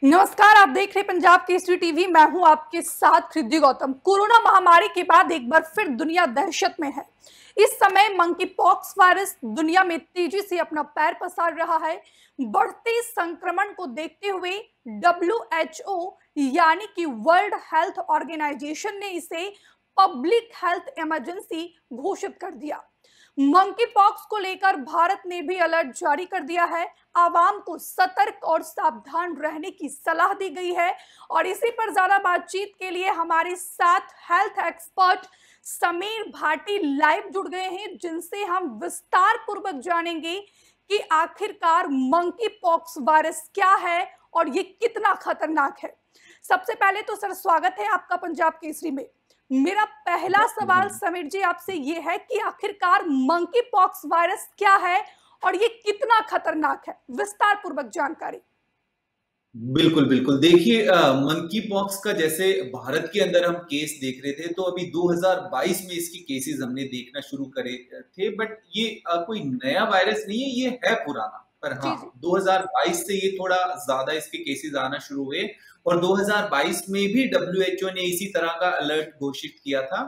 नमस्कार, आप देख रहे हैं पंजाब केसरी टीवी। मैं हूं आपके साथ रिद्धि गौतम। कोरोना महामारी के बाद एक बार फिर दुनिया दहशत में है। इस समय मंकी पॉक्स वायरस दुनिया में तेजी से अपना पैर पसार रहा है। बढ़ते संक्रमण को देखते हुए WHO यानी कि वर्ल्ड हेल्थ ऑर्गेनाइजेशन ने इसे पब्लिक हेल्थ इमरजेंसी घोषित कर दिया। मंकी पॉक्स को लेकर भारत ने भी अलर्ट जारी कर दिया है। आवाम को सतर्क और सावधान रहने की सलाह दी गई है। और इसी पर ज्यादा बातचीत के लिए हमारे साथ health expert Sameer Bhati live जुड़ गए हैं, जिनसे हम विस्तार पूर्वक जानेंगे कि आखिरकार मंकी पॉक्स वायरस क्या है और ये कितना खतरनाक है। सबसे पहले तो सर, स्वागत है आपका पंजाब केसरी में। मेरा पहला सवाल समीर जी आपसे ये है कि आखिरकार मंकी पॉक्स वायरस क्या है और ये कितना खतरनाक है, विस्तार पूर्वक जानकारी। बिल्कुल बिल्कुल। देखिए, मंकी पॉक्स का जैसे भारत के अंदर हम केस देख रहे थे, तो अभी 2022 में इसकी केसेस हमने देखना शुरू करे थे। बट ये कोई नया वायरस नहीं है, ये है पुराना। पर हाँ, जी जी 2022 से ये थोड़ा ज्यादा इसके केसेस आना शुरू हुए। और 2022 में भी WHO ने इसी तरह का अलर्ट घोषित किया था।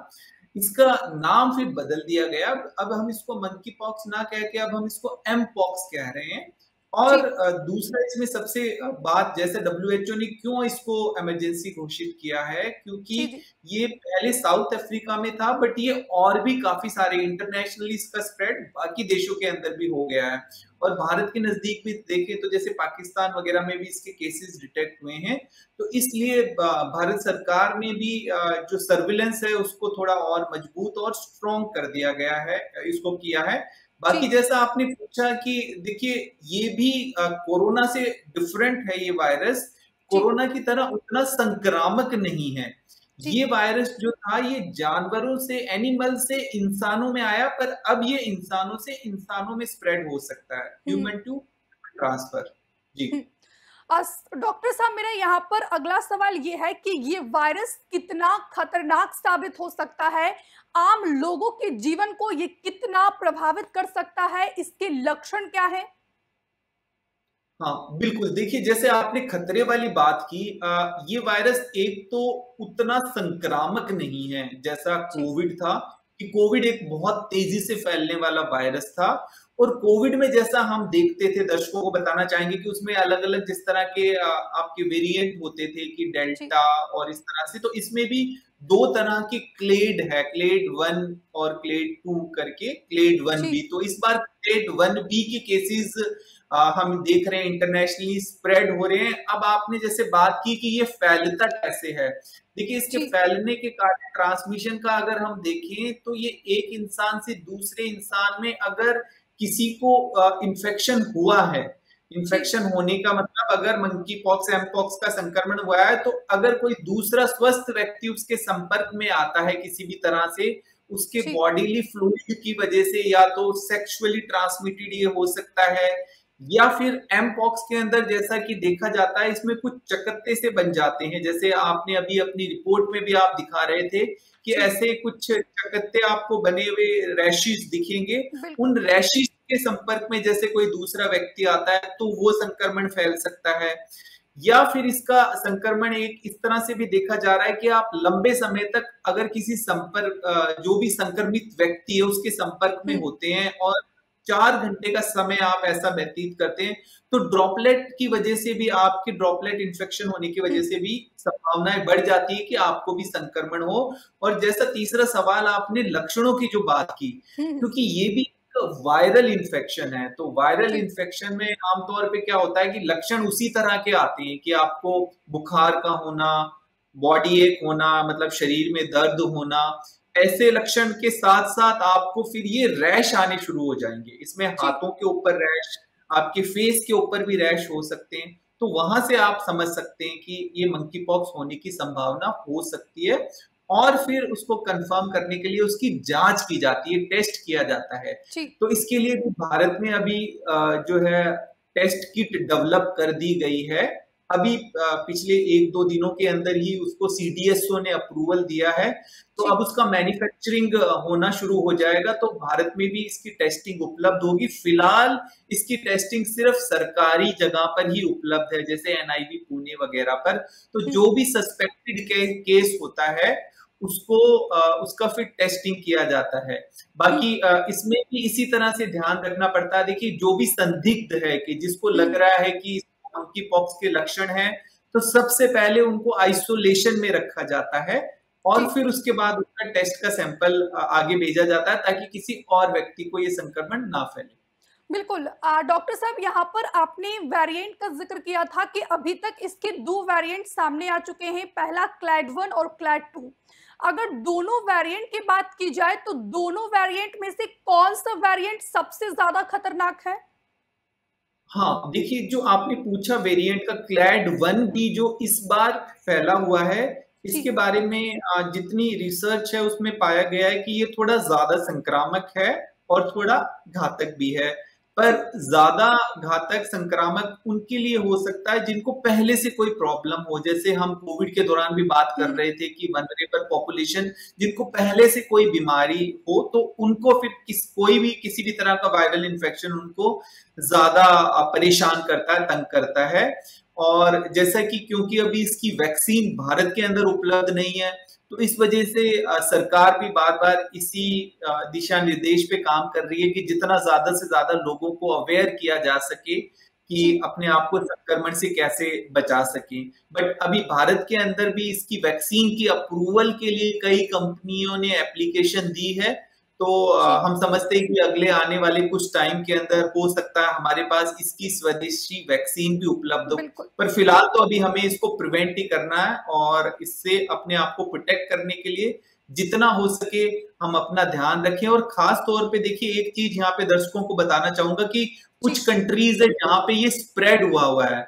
इसका नाम फिर बदल दिया गया। अब हम इसको मंकी पॉक्स ना कह के अब हम इसको एम पॉक्स कह रहे हैं। जी और दूसरा इसमें सबसे बात, जैसे WHO ने क्यों इसको इमरजेंसी घोषित किया है, क्योंकि जी जी ये पहले साउथ अफ्रीका में था, बट ये और भी काफी सारे इंटरनेशनली इसका स्प्रेड बाकी देशों के अंदर भी हो गया है। और भारत के नजदीक भी देखें तो जैसे पाकिस्तान वगैरह में भी इसके केसेस डिटेक्ट हुए हैं। तो इसलिए भारत सरकार ने भी जो सर्विलेंस है उसको थोड़ा और मजबूत और स्ट्रॉन्ग कर दिया गया है, इसको किया है। बाकी जी जैसा आपने पूछा कि देखिए, ये भी कोरोना से डिफरेंट है। ये वायरस जी कोरोना की तरह उतना संक्रामक नहीं है। जी ये वायरस जो था, ये जानवरों से, एनिमल से इंसानों में आया, पर अब ये इंसानों से इंसानों में स्प्रेड हो सकता है, हम्म ह्यूमन टू ट्रांसफर। जी हम्म। डॉक्टर साहब, मेरा यहाँ पर अगला सवाल ये है कि ये वायरस कितना खतरनाक साबित हो सकता है, आम लोगों के जीवन को ये कितना प्रभावित कर सकता है, इसके लक्षण क्या है। हाँ बिल्कुल। देखिए, जैसे आपने खतरे वाली बात की, ये वायरस एक तो उतना संक्रामक नहीं है जैसा जी कोविड था। कि कोविड एक बहुत तेजी से फैलने वाला वायरस था। और कोविड में जैसा हम देखते थे, दर्शकों को बताना चाहेंगे कि उसमें अलग अलग जिस तरह के आपके वेरिएंट होते थे कि जी डेल्टा और इस तरह से, तो इसमें भी दो तरह के क्लेड है, क्लेड 1 और क्लेड 2 करके, क्लेड 1B। जी तो इस बार क्लेड 1B के केसेस हम देख रहे हैं, इंटरनेशनली स्प्रेड हो रहे हैं। अब आपने जैसे बात की कि ये फैलता कैसे है, देखिए इसके जी फैलने के कारण ट्रांसमिशन का अगर हम देखें तो ये एक इंसान से दूसरे इंसान में अगर किसी को इन्फेक्शन हुआ है, जी इन्फेक्शन होने का मतलब अगर मंकी पॉक्स एम पॉक्स का संक्रमण हुआ है, तो अगर कोई दूसरा स्वस्थ व्यक्ति उसके संपर्क में आता है किसी भी तरह से, उसके जी बॉडीली फ्लूइड की वजह से, या तो सेक्सुअली ट्रांसमिटेड ये हो सकता है, या फिर एम पॉक्स के अंदर जैसा कि देखा जाता है इसमें कुछ चकत्ते से बन जाते हैं। जैसे आपने अभी अपनी रिपोर्ट में भी आप दिखा रहे थे कि जी ऐसे कुछ चकत्ते आपको बने हुए रैशेस दिखेंगे। बिल्कुल। उन रैशेस के संपर्क में जैसे कोई दूसरा व्यक्ति आता है तो वो संक्रमण फैल सकता है। या फिर इसका संक्रमण एक इस तरह से भी देखा जा रहा है कि आप लंबे समय तक अगर किसी संपर्क जो भी संक्रमित व्यक्ति है उसके संपर्क में हम्म होते हैं और 4 घंटे का समय आप ऐसा व्यतीत करते हैं, तो ड्रॉपलेट की वजह से भी, आपके ड्रॉपलेट इन्फेक्शन होने की वजह हम्म से भी संभावनाएं बढ़ जाती है कि आपको भी संक्रमण हो। और जैसा तीसरा सवाल आपने लक्षणों की जो बात की, हम्म। क्योंकि ये भी वायरल इन्फेक्शन है, तो वायरल जी इन्फेक्शन में आमतौर पे क्या होता है कि लक्षण उसी तरह के आते हैं कि आपको बुखार का होना, बॉडी एक होना, मतलब शरीर में दर्द होना। ऐसे लक्षण के साथ साथ आपको फिर ये रैश आने शुरू हो जाएंगे। इसमें जी हाथों के ऊपर रैश, आपके फेस के ऊपर भी रैश हो सकते हैं। तो वहां से आप समझ सकते हैं कि ये मंकी पॉक्स होने की संभावना हो सकती है। और फिर उसको कंफर्म करने के लिए उसकी जांच की जाती है, टेस्ट किया जाता है। जी तो इसके लिए भी भारत में अभी जो है टेस्ट किट डेवलप कर दी गई है। अभी पिछले 1-2 दिनों के अंदर ही उसको सीडीएसओ ने अप्रूवल दिया है, तो जी। अब उसका मैन्युफैक्चरिंग होना शुरू हो जाएगा, तो भारत में भी इसकी टेस्टिंग उपलब्ध होगी। फिलहाल इसकी टेस्टिंग सिर्फ सरकारी जगह पर ही उपलब्ध है, जैसे एनआईवी पुणे वगैरह पर। तो हम्म, जो भी सस्पेक्टेड केस होता है उसको उसका फिर टेस्टिंग किया जाता है। हम्म, बाकी इसमें भी इसी तरह से ध्यान रखना पड़ता है। देखिए, जो भी संदिग्ध है कि जिसको लग हम्म, रहा है कि मंकी पॉक्स के लक्षण हैं, तो सबसे पहले उनको आइसोलेशन में रखा जाता है और जी। फिर उसके बाद उसका टेस्ट का सैंपल आगे भेजा जाता है, ताकि किसी और व्यक्ति को ये संक्रमण ना फैले। बिल्कुल। डॉक्टर साहब, यहाँ पर आपने वेरिएंट का ज़िक्र किया था कि अभी तक इसके 2 वेरिएंट सामने आ चुके हैं, पहला क्लैड 1 और क्लैड 2। अगर दोनों वेरिएंट की बात की जाए तो दोनों वेरिएंट में से कौन-सा वेरिएंट सबसे ज़्यादा खतरनाक है? हाँ, देखिए, जो आपने पूछा वेरिएंट का, क्लैड 1 भी जो इस बार फैला हुआ है, इसके जी, बारे में जितनी रिसर्च है उसमें पाया गया है कि ये थोड़ा ज्यादा संक्रामक है और थोड़ा घातक भी है। पर जी। ज्यादा घातक संक्रामक उनके लिए हो सकता है जिनको पहले से कोई प्रॉब्लम हो, जैसे हम कोविड के दौरान भी बात कर हुँ, रहे थे कि वल्नरेबल पॉपुलेशन, जिनको पहले से कोई बीमारी हो, तो उनको फिर कोई भी किसी भी तरह का वायरल इन्फेक्शन उनको ज्यादा परेशान करता है, तंग करता है। और जैसा कि क्योंकि अभी इसकी वैक्सीन भारत के अंदर उपलब्ध नहीं है, तो इस वजह से सरकार भी बार बार इसी दिशा निर्देश पे काम कर रही है कि जितना ज्यादा से ज्यादा लोगों को अवेयर किया जा सके कि जी, अपने आप को संक्रमण से कैसे बचा सके। बट अभी भारत के अंदर भी इसकी वैक्सीन की अप्रूवल के लिए कई कंपनियों ने एप्लीकेशन दी है। तो जी, हम समझते हैं कि अगले आने वाले कुछ टाइम के अंदर हो सकता है हमारे पास इसकी स्वदेशी वैक्सीन भी उपलब्ध हो। बिल्कुल। पर फिलहाल तो अभी हमें इसको प्रिवेंट ही करना है, और इससे अपने आप को प्रोटेक्ट करने के लिए जितना हो सके हम अपना ध्यान रखें। और खास तौर पे देखिए, एक चीज यहाँ पे दर्शकों को बताना चाहूंगा कि कुछ जी, कंट्रीज है जहां पे ये स्प्रेड हुआ है,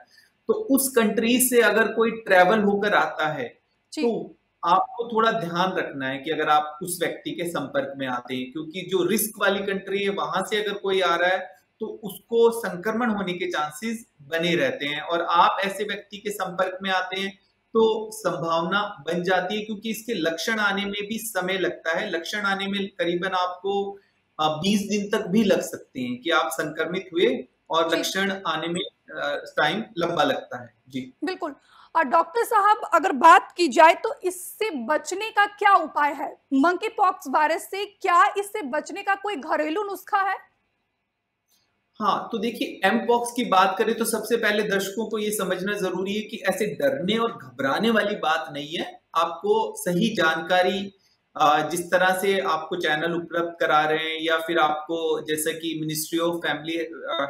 तो उस कंट्रीज से अगर कोई ट्रेवल होकर आता है, तो जी, आपको थोड़ा ध्यान रखना है कि अगर आप उस व्यक्ति के संपर्क में आते हैं, क्योंकि जो रिस्क वाली कंट्री है वहां से अगर कोई आ रहा है तो उसको संक्रमण होने के चांसेस बने रहते हैं, और आप ऐसे व्यक्ति के संपर्क में आते हैं तो संभावना बन जाती है, क्योंकि इसके लक्षण आने में भी समय लगता है। लक्षण आने में करीबन आपको 20 दिन तक भी लग सकते हैं कि आप संक्रमित हुए, और जी, लक्षण आने में टाइम लंबा लगता है। जी। बिल्कुल। और डॉक्टर साहब, अगर बात की जाए तो इससे बचने का क्या उपाय है? मंकी पॉक्स वायरस से क्या इससे बचने का कोई घरेलू नुस्खा है? हाँ, तो देखिए, एम पॉक्स की बात करें तो सबसे पहले दर्शकों को ये समझना जरूरी है कि ऐसे डरने और घबराने वाली बात नहीं है। आपको सही जानकारी जिस तरह से आपको चैनल उपलब्ध करा रहे हैं, या फिर आपको जैसा कि ministry of family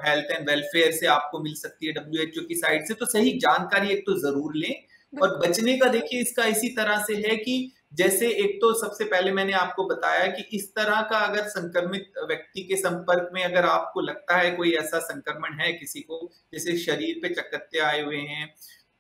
health and welfare से आपको मिल सकती है, डब्ल्यूएचओ की साइड से, तो सही जानकारी एक तो जरूर लें। और बिल्कुल। बचने का देखिए इसका इसी तरह से है कि जैसे एक तो सबसे पहले मैंने आपको बताया कि इस तरह का अगर संक्रमित व्यक्ति के संपर्क में अगर आपको लगता है कोई ऐसा संक्रमण है किसी को, जैसे शरीर पे चकत्ते आए हुए हैं,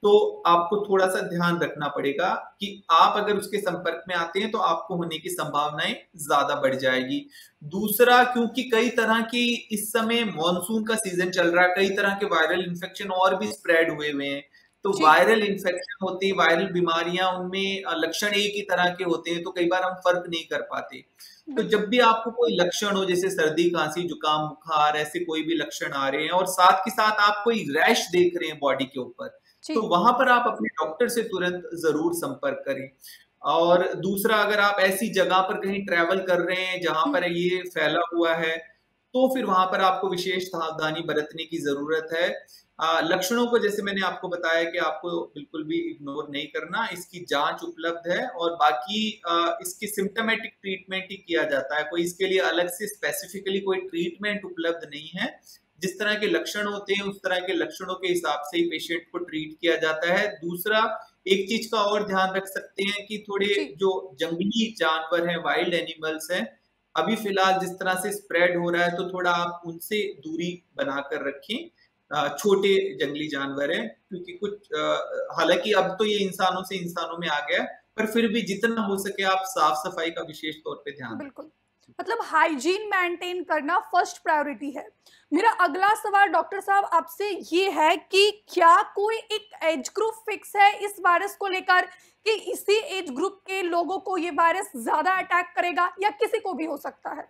तो आपको थोड़ा सा ध्यान रखना पड़ेगा कि आप अगर उसके संपर्क में आते हैं तो आपको होने की संभावनाएं ज्यादा बढ़ जाएगी। दूसरा, क्योंकि कई तरह की इस समय मॉनसून का सीजन चल रहा है, कई तरह के वायरल इन्फेक्शन और भी स्प्रेड हुए हुए हैं। तो जी, वायरल इन्फेक्शन होते हैं, वायरल बीमारियां, उनमें लक्षण एक ही तरह के होते हैं, तो कई बार हम फर्क नहीं कर पाते। तो बिल्कुल। जब भी आपको कोई लक्षण हो, जैसे सर्दी, खांसी, जुकाम, बुखार, ऐसे कोई भी लक्षण आ रहे हैं, और साथ के साथ आप कोई रैश देख रहे हैं बॉडी के ऊपर, तो जी, वहां पर आप अपने डॉक्टर से तुरंत जरूर संपर्क करें। और दूसरा, अगर आप ऐसी जगह पर कहीं ट्रैवल कर रहे हैं जहां हुँ, पर ये फैला हुआ है, तो फिर वहां पर आपको विशेष सावधानी बरतने की जरूरत है। लक्षणों को जैसे मैंने आपको बताया कि आपको बिल्कुल भी इग्नोर नहीं करना, इसकी जांच उपलब्ध है, और बाकी इसकी सिम्टोमेटिक ट्रीटमेंट ही किया जाता है। कोई इसके लिए अलग से स्पेसिफिकली कोई ट्रीटमेंट उपलब्ध नहीं है। जिस तरह के लक्षण होते हैं उस तरह के लक्षणों के हिसाब से ही पेशेंट को ट्रीट किया जाता है। दूसरा, एक चीज का और ध्यान रख सकते हैं कि थोड़े जी, जो जंगली जानवर हैं, वाइल्ड एनिमल्स हैं, अभी फिलहाल जिस तरह से स्प्रेड हो रहा है, तो थोड़ा आप उनसे दूरी बनाकर रखें। छोटे जंगली जानवर हैं, क्योंकि कुछ हालांकि अब तो ये इंसानों से इंसानों में आ गया है, पर फिर भी जितना हो सके आप साफ सफाई का विशेष तौर पे ध्यान बिल्कुल। रखें। मतलब हाइजीन मेंटेन करना फर्स्ट प्रायोरिटी है। मेरा अगला सवाल डॉक्टर साहब आपसे ये है कि क्या कोई एक एज ग्रुप फिक्स है इस वायरस को लेकर कि इसी एज ग्रुप के लोगों को ये वायरस ज्यादा अटैक करेगा या किसी को भी हो सकता है?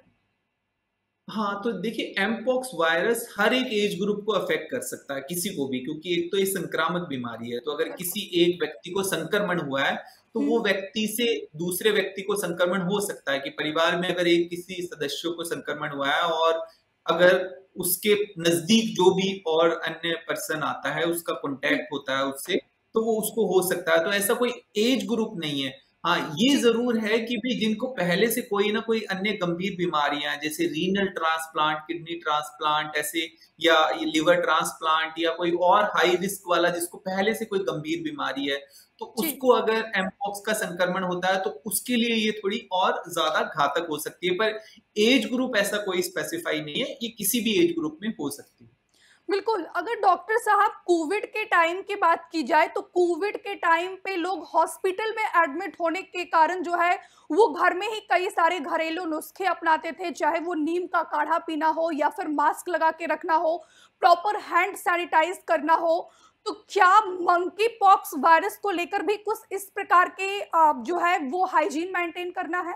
हाँ, तो देखिए एमपॉक्स वायरस हर एक एज ग्रुप को अफेक्ट कर सकता है, किसी को भी, क्योंकि एक तो ये संक्रामक बीमारी है। तो अगर बिल्कुल। किसी एक व्यक्ति को संक्रमण हुआ है, तो वो हम्म। व्यक्ति से दूसरे व्यक्ति को संक्रमण हो सकता है कि परिवार में अगर एक किसी सदस्य को संक्रमण हुआ है और अगर उसके नजदीक जो भी और अन्य पर्सन आता है, उसका जी। कॉन्टैक्ट होता है उससे, तो वो उसको हो सकता है। तो ऐसा कोई एज ग्रुप नहीं है। हाँ, ये जी। जरूर है कि भी जिनको पहले से कोई ना कोई अन्य गंभीर बीमारियां जैसे रीनल ट्रांसप्लांट, किडनी ट्रांसप्लांट ऐसे, या ये लिवर ट्रांसप्लांट, या कोई और हाई रिस्क वाला जिसको पहले से कोई गंभीर बीमारी है, तो जी। उसको अगर एमपॉक्स का संक्रमण होता है तो उसके लिए ये थोड़ी और ज्यादा घातक हो सकती है। पर एज ग्रुप ऐसा कोई स्पेसिफाई नहीं है, ये किसी भी एज ग्रुप में हो सकती है। बिल्कुल, अगर डॉक्टर साहब कोविड के टाइम की बात की जाए तो कोविड के टाइम पे लोग हॉस्पिटल में एडमिट होने के कारण जो है वो घर में ही कई सारे घरेलू नुस्खे अपनाते थे, चाहे वो नीम का काढ़ा पीना हो या फिर मास्क लगा के रखना हो, प्रॉपर हैंड सैनिटाइज करना हो। तो क्या मंकी पॉक्स वायरस को लेकर भी कुछ इस प्रकार के जो है वो हाइजीन मेंटेन करना है?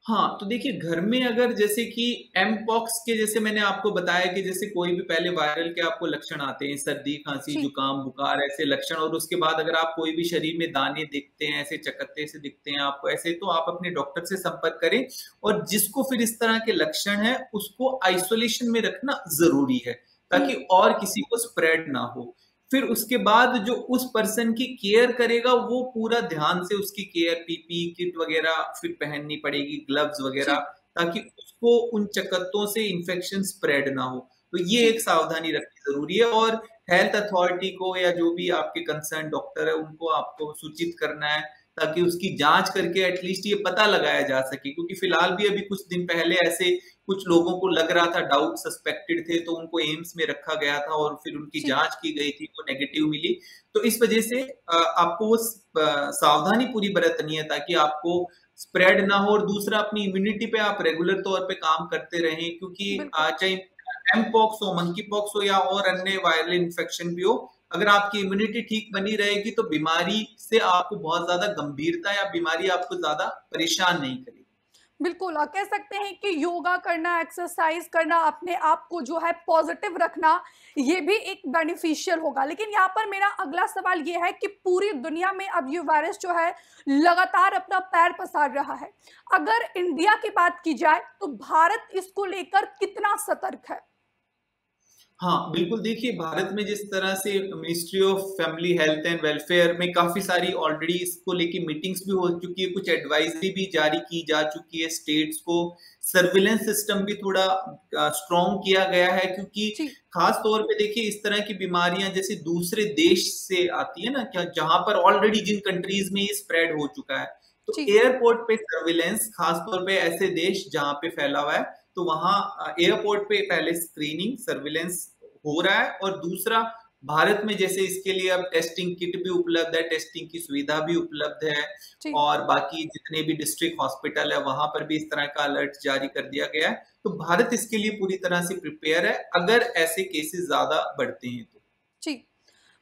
हाँ, तो देखिए घर में अगर जैसे कि एमपॉक्स के, जैसे मैंने आपको बताया कि जैसे कोई भी पहले वायरल के आपको लक्षण आते हैं, सर्दी, खांसी, जी। जुकाम, बुखार, ऐसे लक्षण, और उसके बाद अगर आप कोई भी शरीर में दाने दिखते हैं, ऐसे चकत्ते से दिखते हैं आपको ऐसे, तो आप अपने डॉक्टर से संपर्क करें। और जिसको फिर इस तरह के लक्षण है उसको आइसोलेशन में रखना जरूरी है, हम्म। ताकि और किसी को स्प्रेड ना हो। फिर उसके बाद जो उस पर्सन की केयर करेगा वो पूरा ध्यान से उसकी केयर, पीपी किट वगैरह फिर पहननी पड़ेगी, ग्लव्स वगैरह, जी। ताकि उसको उन चकत्तों से इंफेक्शन स्प्रेड ना हो। तो ये जी। एक सावधानी रखनी जरूरी है। और हेल्थ अथॉरिटी को या जो भी आपके कंसर्न डॉक्टर है उनको आपको सूचित करना है, ताकि उसकी जांच करके एटलीस्ट ये पता लगाया जा सके। क्योंकि फिलहाल भी अभी कुछ दिन पहले ऐसे कुछ लोगों को लग रहा था, डाउट सस्पेक्टेड थे, तो उनको एम्स में रखा गया था और फिर उनकी जी। जांच की गई थी, वो नेगेटिव मिली। तो इस वजह से आपको वो सावधानी पूरी बरतनी है, ताकि आपको स्प्रेड ना हो। और दूसरा, अपनी इम्यूनिटी पे आप रेगुलर तौर पे काम करते रहें, क्योंकि बिल्कुल। चाहे एमपॉक्स हो, मंकी पॉक्स हो, या और अन्य वायरल इन्फेक्शन भी हो, अगर आपकी इम्यूनिटी ठीक बनी रहेगी तो बीमारी से आपको बहुत ज्यादा गंभीरता, या बीमारी आपको ज्यादा परेशान नहीं करेगी। बिल्कुल, कह सकते हैं कि योगा करना, एक्सरसाइज करना, अपने आप को जो है पॉजिटिव रखना, ये भी एक बेनिफिशियल होगा। लेकिन यहाँ पर मेरा अगला सवाल ये है कि पूरी दुनिया में अब ये वायरस जो है लगातार अपना पैर पसार रहा है। अगर इंडिया की बात की जाए तो भारत इसको लेकर कितना सतर्क है? हाँ, बिल्कुल। देखिए भारत में जिस तरह से ministry of family health and welfare में काफी सारी ऑलरेडी इसको लेके मीटिंग्स भी हो चुकी है, कुछ एडवाइजरी भी जारी की जा चुकी है स्टेट्स को, सर्विलेंस सिस्टम भी थोड़ा स्ट्रॉन्ग किया गया है। क्योंकि जी। खास तौर पे देखिए इस तरह की बीमारियां जैसे दूसरे देश से आती है ना, क्या जहां पर ऑलरेडी जिन कंट्रीज में ये स्प्रेड हो चुका है, तो जी। एयरपोर्ट पे सर्विलेंस, खास तौर पे ऐसे देश जहां पे फैला हुआ है, तो वहां एयरपोर्ट पे पहले स्क्रीनिंग सर्विलेंस हो रहा है। और दूसरा, भारत में जैसे इसके लिए अब टेस्टिंग किट भी उपलब्ध है, टेस्टिंग की सुविधा भी उपलब्ध है, जी। और बाकी जितने भी डिस्ट्रिक्ट हॉस्पिटल है वहां पर भी इस तरह का अलर्ट जारी कर दिया गया है। तो भारत इसके लिए पूरी तरह से प्रिपेयर है अगर ऐसे केसेस ज्यादा बढ़ते हैं तो। जी।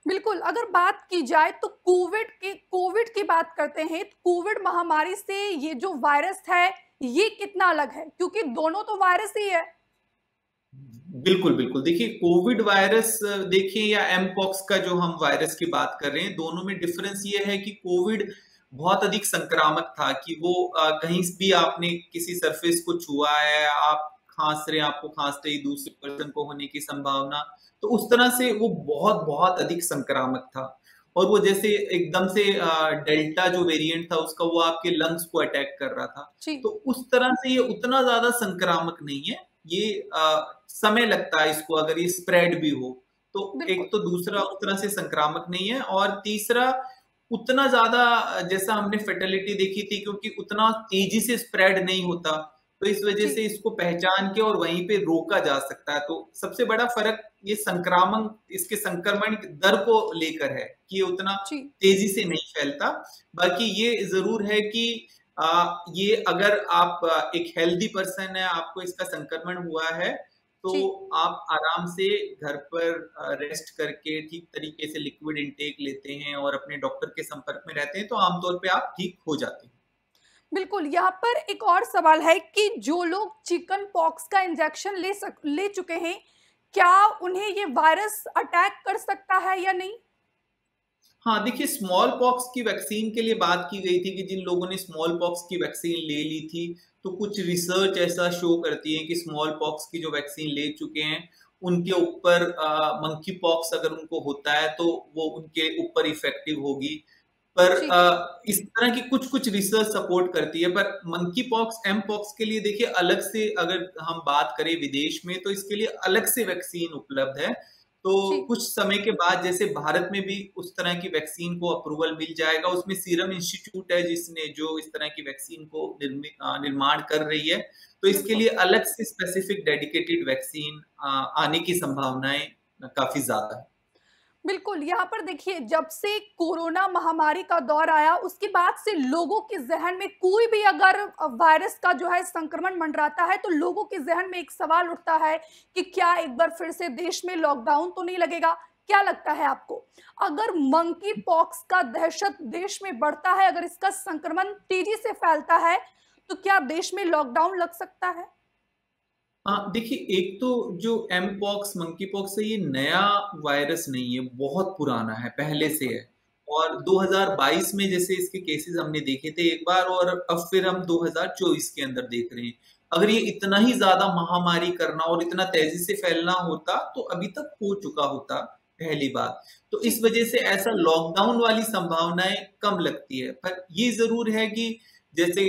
बिल्कुल, अगर बात की जाए तो कोविड की बात करते हैं, तो कोविड महामारी से ये जो वायरस है, ये कितना अलग है? क्योंकि दोनों तो वायरस ही है। बिल्कुल, बिल्कुल। देखिए कोविड वायरस देखिए, या एमपॉक्स का जो हम वायरस की बात कर रहे हैं, दोनों में डिफरेंस ये है कि कोविड बहुत अधिक संक्रामक था, कि वो कहीं भी आपने किसी सरफेस को छुआ है, आप खांस रहे हैं, आपको खांसते ही दूसरे पर्सन को होने की संभावना, तो उस तरह से वो बहुत बहुत अधिक संक्रामक था। और वो जैसे एकदम से डेल्टा जो वेरिएंट था उसका, वो आपके लंग्स को अटैक कर रहा था। जी। तो उस तरह से ये उतना ज्यादा संक्रामक नहीं है। ये समय लगता है इसको, अगर ये स्प्रेड भी हो तो। एक बिल्कुल। तो दूसरा उस तरह से संक्रामक नहीं है, और तीसरा उतना ज्यादा जैसा हमने फेटेलिटी देखी थी, क्योंकि उतना तेजी से स्प्रेड नहीं होता, तो इस वजह जी। से इसको पहचान के और वहीं पे रोका जा सकता है। तो सबसे बड़ा फर्क ये संक्रामण, इसके संक्रमण दर को लेकर है, कि ये उतना जी। तेजी से नहीं फैलता। बाकी ये जरूर है कि ये अगर आप एक हेल्दी पर्सन है, आपको इसका संक्रमण हुआ है, तो जी। आप आराम से घर पर रेस्ट करके ठीक तरीके से लिक्विड इंटेक लेते हैं और अपने डॉक्टर के संपर्क में रहते हैं, तो आमतौर पे आप ठीक हो जाते हैं। बिल्कुल, यहाँ पर एक और सवाल है कि जो लोग चिकन पॉक्स का इंजेक्शन ले चुके हैं, क्या उन्हें ये वायरस अटैक कर सकता है या नहीं? हाँ, देखिए स्मॉल पॉक्स की वैक्सीन के लिए बात की गई थी कि जिन लोगों ने स्मॉल पॉक्स की वैक्सीन ले ली थी, तो कुछ रिसर्च ऐसा शो करती है कि स्मॉल पॉक्स की जो वैक्सीन ले चुके हैं, उनके ऊपर मंकी पॉक्स अगर उनको होता है तो वो उनके ऊपर इफेक्टिव होगी। पर जी। इस तरह की कुछ-कुछ रिसर्च सपोर्ट करती है, पर मंकी पॉक्स, एम पॉक्स के लिए देखिए अलग से अगर हम बात करें विदेश में, तो इसके लिए अलग से वैक्सीन उपलब्ध है। तो जी। कुछ समय के बाद जैसे भारत में भी उस तरह की वैक्सीन को अप्रूवल मिल जाएगा, उसमें सीरम इंस्टीट्यूट है जिसने जो इस तरह की वैक्सीन को निर्माण कर रही है, तो इसके बिल्कुल। लिए अलग से स्पेसिफिक डेडिकेटेड वैक्सीन आने की संभावनाएं काफी ज्यादा है। बिल्कुल, यहाँ पर देखिए जब से कोरोना महामारी का दौर आया उसके बाद से लोगों के ज़हन में कोई भी अगर वायरस का जो है संक्रमण मंडराता है तो लोगों के ज़हन में एक सवाल उठता है कि क्या एक बार फिर से देश में लॉकडाउन तो नहीं लगेगा? क्या लगता है आपको? अगर मंकी पॉक्स का दहशत देश में बढ़ता है, अगर इसका संक्रमण तेज़ी से फैलता है, तो क्या देश में लॉकडाउन लग सकता है? हाँ, देखिए एक तो जो एम पॉक्स, मंकी पॉक्स है, ये नया वायरस नहीं है, बहुत पुराना है, पहले से बिल्कुल। है। और 2022 में जैसे इसके केसेस हमने देखे थे एक बार, और अब फिर हम 2024 के अंदर देख रहे हैं। अगर ये इतना ही ज्यादा महामारी करना और इतना तेजी से फैलना होता तो अभी तक हो चुका होता, पहली बात। तो इस जी। वजह से ऐसा लॉकडाउन वाली संभावनाएं कम लगती है, पर ये जरूर है कि जैसे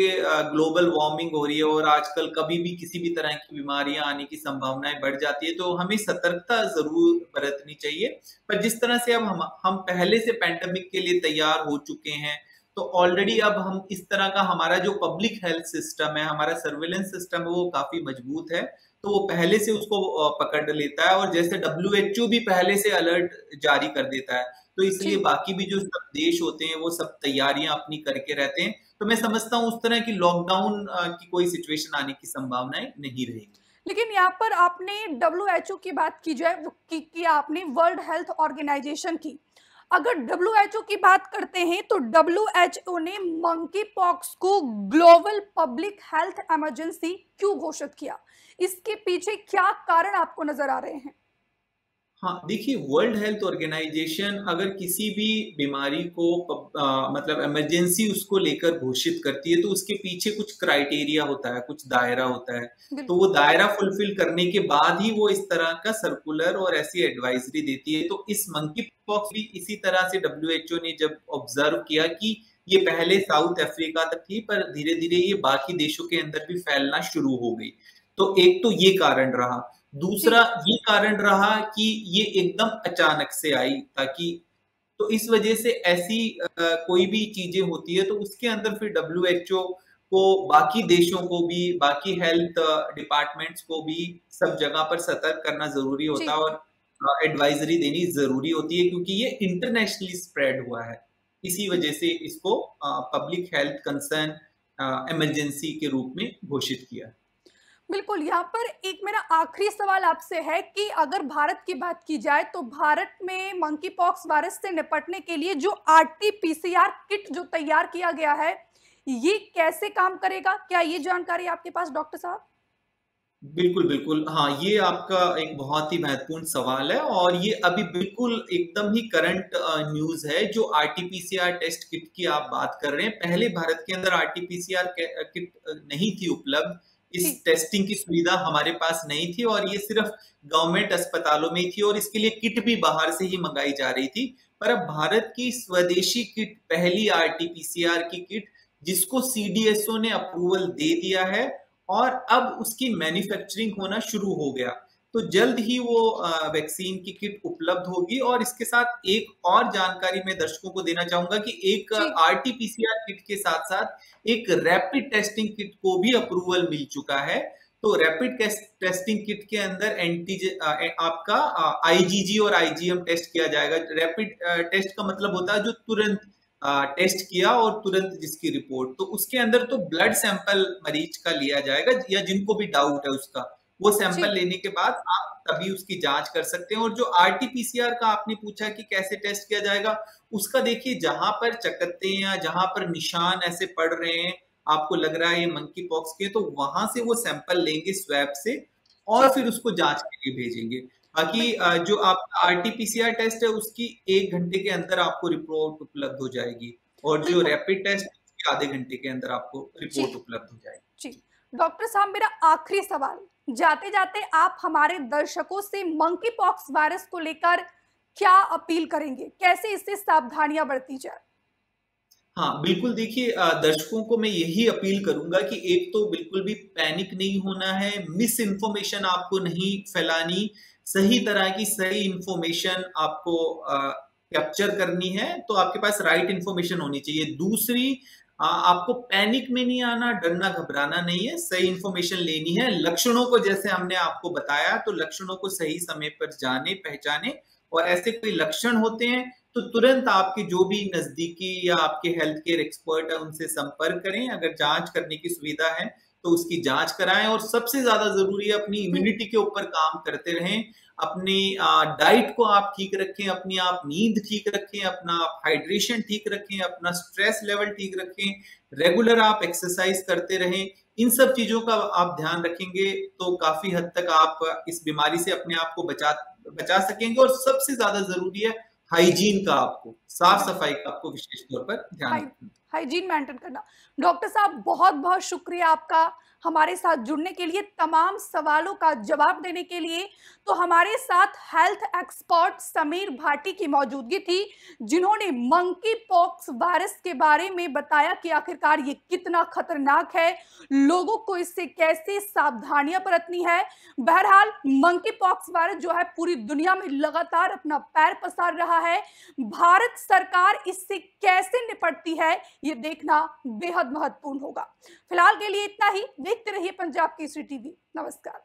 ग्लोबल वार्मिंग हो रही है और आजकल कभी भी किसी भी तरह की बीमारियां आने की संभावनाएं बढ़ जाती है, तो हमें सतर्कता जरूर बरतनी चाहिए। पर जिस तरह से अब हम पहले से पैंडेमिक के लिए तैयार हो चुके हैं, तो ऑलरेडी अब हम इस तरह का हमारा जो पब्लिक हेल्थ सिस्टम है, हमारा सर्विलेंस सिस्टम है, वो काफी मजबूत है। तो वो पहले से उसको पकड़ लेता है, और जैसे डब्ल्यूएचओ भी पहले से अलर्ट जारी कर देता है, तो इसलिए जी। बाकी भी जो सब देश होते हैं वो सब तैयारियां अपनी करके रहते हैं। तो मैं समझता हूँ उस तरह की लॉकडाउन की कोई सिचुएशन आने की संभावनाएं नहीं रहेगी। लेकिन यहाँ पर आपने डब्ल्यूएचओ की बात की जाए वो की आपने वर्ल्ड हेल्थ ऑर्गेनाइजेशन की। अगर डब्ल्यूएचओ की बात करते हैं तो डब्ल्यूएचओ ने मंकी पॉक्स को ग्लोबल पब्लिक हेल्थ इमरजेंसी क्यों घोषित किया? इसके पीछे क्या कारण आपको नजर आ रहे हैं? हाँ, देखिए वर्ल्ड हेल्थ ऑर्गेनाइजेशन अगर किसी भी बीमारी को मतलब इमरजेंसी उसको लेकर घोषित करती है, तो उसके पीछे कुछ क्राइटेरिया होता है, कुछ दायरा होता है। तो वो बिल्कुल। दायरा फुलफिल करने के बाद ही वो इस तरह का सर्कुलर और ऐसी एडवाइजरी देती है। तो इस मंकी पॉक्स भी इसी तरह से डब्ल्यूएचओ ने जब ऑब्जर्व किया कि ये पहले साउथ अफ्रीका तक थी, पर धीरे धीरे ये बाकी देशों के अंदर भी फैलना शुरू हो गई। तो एक तो ये कारण रहा। दूसरा जी। ये कारण रहा कि ये एकदम अचानक से आई, ताकि तो इस वजह से ऐसी कोई भी चीजें होती है तो उसके अंदर फिर डब्ल्यूएचओ को, बाकी देशों को भी, बाकी हेल्थ डिपार्टमेंट्स को भी सब जगह पर सतर्क करना जरूरी होता है, जी। और एडवाइजरी देनी जरूरी होती है, क्योंकि ये इंटरनेशनली स्प्रेड हुआ है। इसी वजह से इसको पब्लिक हेल्थ कंसर्न इमरजेंसी के रूप में घोषित किया। बिल्कुल, यहाँ पर एक मेरा आखिरी सवाल आपसे है कि अगर भारत की बात की जाए तो भारत में मंकी पॉक्स वायरस से निपटने के लिए जो आरटी-पीसीआर किट जो तैयार किया गया है, ये कैसे काम करेगा? क्या ये जानकारी आपके पास डॉक्टर साहब? बिल्कुल, बिल्कुल। हाँ, ये आपका एक बहुत ही महत्वपूर्ण सवाल है, और ये अभी बिल्कुल एकदम ही करंट न्यूज़ है, जो आरटी-पीसीआर टेस्ट किट की आप बात कर रहे हैं। पहले भारत के अंदर आरटी-पीसीआर किट नहीं थी उपलब्ध। इस जी। टेस्टिंग की सुविधा हमारे पास नहीं थी, और ये सिर्फ गवर्नमेंट अस्पतालों में ही थी, और इसके लिए किट भी बाहर से ही मंगाई जा रही थी। पर अब भारत की स्वदेशी किट, पहली आरटी-पीसीआर की किट, जिसको सीडीएसओ ने अप्रूवल दे दिया है, और अब उसकी मैन्युफैक्चरिंग होना शुरू हो गया। तो जल्द ही वो वैक्सीन की किट उपलब्ध होगी। और इसके साथ एक और जानकारी मैं दर्शकों को देना चाहूंगा कि एक जी। आरटी-पीसीआर किट के साथ साथ एक रैपिड टेस्टिंग किट को भी अप्रूवल मिल चुका है। तो रैपिड टेस्टिंग किट के अंदर एंटीजन, आपका आईजीजी और आईजीएम टेस्ट किया जाएगा। रैपिड टेस्ट का मतलब होता है जो तुरंत टेस्ट किया और तुरंत जिसकी रिपोर्ट, तो उसके अंदर तो ब्लड सैंपल मरीज का लिया जाएगा या जिनको भी डाउट है उसका, वो सैंपल जी। लेने के बाद आप तभी उसकी जांच कर सकते हैं। और जो आरटीपीसीआर का आपने पूछा कि कैसे टेस्ट किया जाएगा, उसका देखिए जहां पर चकत्ते या जहां पर निशान ऐसे पड़ रहे हैं, आपको लग रहा है ये मंकी पॉक्स के, तो वहां से वो सैंपल लेंगे स्वैब से और जी। फिर उसको जांच के लिए भेजेंगे। बाकी बिल्कुल। जो आपका आरटीपीसीआर टेस्ट है उसकी 1 घंटे के अंदर आपको रिपोर्ट उपलब्ध हो जाएगी, और जो बिल्कुल। रैपिड टेस्ट है उसकी आधे घंटे के अंदर आपको जी। रिपोर्ट उपलब्ध हो जाएगी। जी। डॉक्टर साहब, मेरा आखिरी सवाल, जाते-जाते आप हमारे दर्शकों से मंकी पॉक्स वायरस को लेकर क्या अपील करेंगे? कैसे इससे सावधानियाँ बरती जाए? हाँ, बिल्कुल देखिए, दर्शकों को मैं यही अपील करूँगा कि एक तो बिल्कुल भी पैनिक नहीं होना है, मिस इन्फॉर्मेशन आपको नहीं फैलानी, सही तरह की सही इन्फॉर्मेशन आपको कैप्चर करनी है, तो आपके पास राइट इन्फॉर्मेशन होनी चाहिए। दूसरी, आपको पैनिक में नहीं आना, डरना घबराना नहीं है, सही इन्फॉर्मेशन लेनी है। लक्षणों को जैसे हमने आपको बताया, तो लक्षणों को सही समय पर जाने, पहचाने, और ऐसे कोई लक्षण होते हैं तो तुरंत आपके जो भी नजदीकी या आपके हेल्थ केयर एक्सपर्ट है उनसे संपर्क करें। अगर जांच करने की सुविधा है तो उसकी जांच कराएं, और सबसे ज्यादा जरूरी है अपनी हुँ। इम्यूनिटी के ऊपर काम करते रहें। अपनी डाइट को आप ठीक रखें, अपनी आप नींद ठीक रखें, अपना आप हाइड्रेशन ठीक रखें, अपना स्ट्रेस लेवल ठीक रखें, रेगुलर आप एक्सरसाइज करते रहें। इन सब चीजों का आप ध्यान रखेंगे तो काफी हद तक आप इस बीमारी से अपने आप को बचा सकेंगे। और सबसे ज्यादा जरूरी है हाइजीन का, आपको साफ बिल्कुल। सफाई का आपको विशेष तौर पर ध्यान हाइ रखना। हाइजीन मेंटेन करना। डॉक्टर साहब, बहुत-बहुत शुक्रिया आपका हमारे साथ जुड़ने के लिए, तमाम सवालों का जवाब देने के लिए। तो हमारे साथ हेल्थ एक्सपर्ट समीर भाटी की मौजूदगी थी, जिन्होंने मंकी पॉक्स वायरस के बारे में बताया कि आखिरकार ये कितना खतरनाक है, लोगों को इससे कैसे सावधानियां बरतनी है। बहरहाल मंकी पॉक्स वायरस जो है पूरी दुनिया में लगातार अपना पैर पसार रहा है। भारत सरकार इससे कैसे निपटती है, ये देखना बेहद महत्वपूर्ण होगा। फिलहाल के लिए इतना ही। देखते रहिए पंजाब केसरी टीवी। नमस्कार।